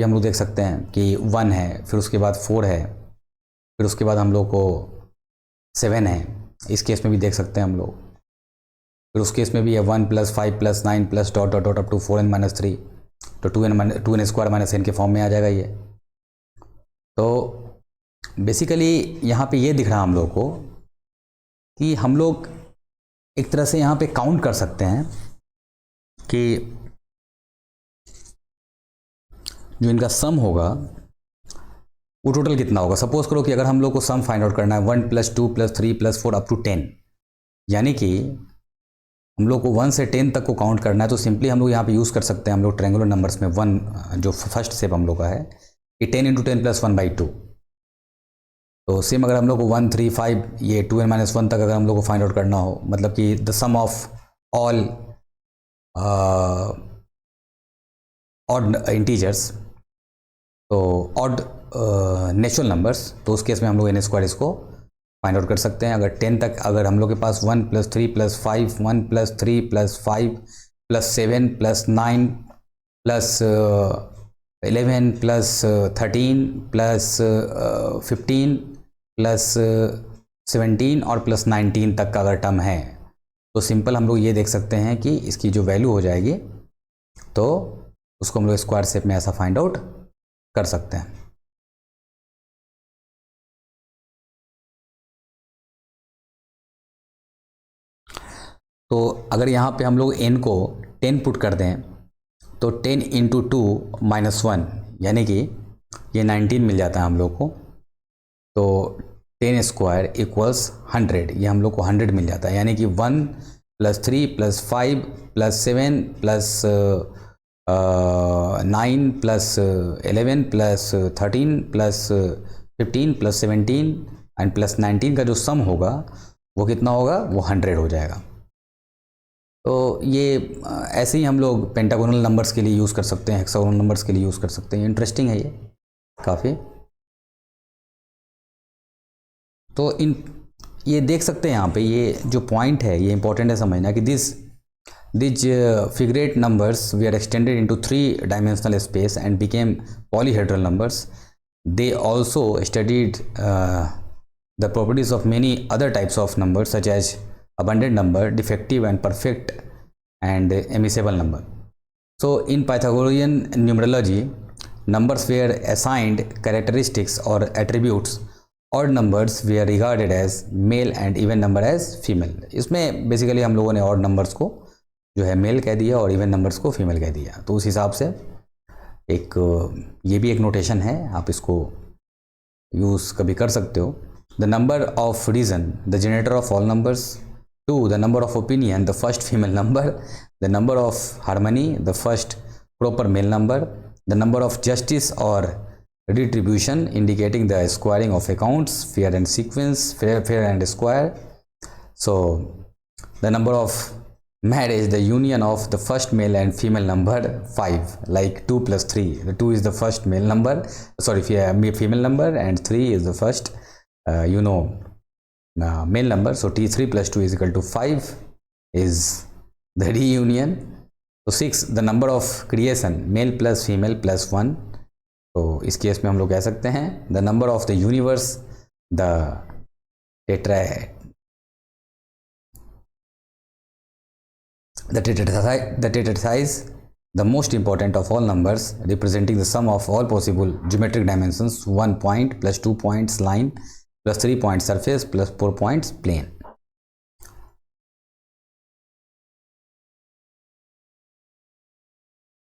फिर हम लोग देख सकते हैं कि 1 है, फिर उसके बाद 4 है, फिर उसके बाद हम लोग को 7 है, इस केस में भी देख सकते हैं हम लोग। फिर उस केस में भी है 1 + 5 + 9 + dot dot dot up to 4n - 3, तो 2n स्क्वायर माइनस n के फॉर्म में आ जाएगा ये। तो बेसिकली यहाँ पे ये दिख रहा हम लोग को कि हम लोग एक तरह से यहाँ पे काउंट कर सकते हैं कि जो इनका सम होगा वो टोटल कितना होगा। सपोज करो कि अगर हम लोग को सम फाइंड आउट करना है 1 + 2 + 3 + 4 अप टू 10, यानी कि हम लोग को 1 से 10 तक को काउंट करना है, तो सिंपली हम लोग यहाँ पे यूज़ कर सकते हैं हम लोग ट्रायंगुलर नंबर्स में 1 जो फर्स्ट स्टेप हम लोग का है कि 10 × 10 + 1/2। तो सेम अगर हम लोग को 1, 3, 5 ये 2n - 1 तक अगर हम लोग को फाइंड आउट करना हो, मतलब कि the sum of all odd integers, तो ऑड नेचुरल नंबर्स, तो उस केस में हम लोग n स्क्वायर इसको फाइंड आउट कर सकते हैं। अगर 10 तक अगर हम लोग के पास 1 + 3 + 5, 1 + 3 + 5 + 7 + 9 + 11 + 13 + 15 + 17 और +19 तक का अगर टर्म है, तो सिंपल हम लोग ये देख सकते हैं कि इसकी जो वैल्यू हो जाएगी तो उसको हम लोग स्क्वायर शेप में ऐसा फाइंड आउट कर सकते हैं। तो अगर यहाँ पे हम लोग n को 10 पुट कर दें तो 10 × 2 - 1 यानी कि ये 19 मिल जाता है हम लोग को। तो 10 स्क्वायर = 100, ये हम लोग को 100 मिल जाता है, यानी कि 1 + 3 + 5 + 7 + 9 + 11 + 13 + 15 + 17 एंड +19 का जो सम होगा वो कितना होगा, वो 100 हो जाएगा। तो ये ऐसे ही हम लोग पेंटागोनल नंबर्स के लिए यूज़ कर सकते हैं, हेक्सागोनल नंबर्स के लिए यूज़ कर सकते हैं। इंटरेस्टिंग है ये काफ़ी। तो ये देख सकते हैं यहाँ पे ये जो पॉइंट है ये इंपॉर्टेंट है समझना कि this figure 8 numbers were extended into 3-dimensional space and became polyhedral numbers. They also studied the properties of many other types of numbers such as abundant number, defective and perfect, and immiscible number. So in Pythagorean numerology, numbers were assigned characteristics or attributes. Odd numbers were regarded as male and even number as female. इसमें basically हम लोगों ने odd numbers को जो है mail कह दिया और इवन नंबर्स को फीमेल कह दिया। तो उस हिसाब से एक ये भी एक नोटेशन है, आप इसको यूज़ कभी कर सकते हो। The number of reason the generator of all numbers, 2 the number of opinion the first female number, the number of harmony the first proper male number, the number of justice और retribution indicating the squaring of accounts, fair and sequence, fair and square. So the number of marriage the union of the first male and female number 5, like 2 + 3, the 2 is the first male number, sorry, female number, and 3 is the first male number. So 3 + 2 = 5 is the reunion. So 6 the number of creation, male plus female plus 1. तो इस case में हम लोग कह सकते हैं the number of the universe, the tetrasize, the most important of all numbers, representing the sum of all possible geometric dimensions, 1 point plus 2 points line plus 3 points surface plus 4 points plane.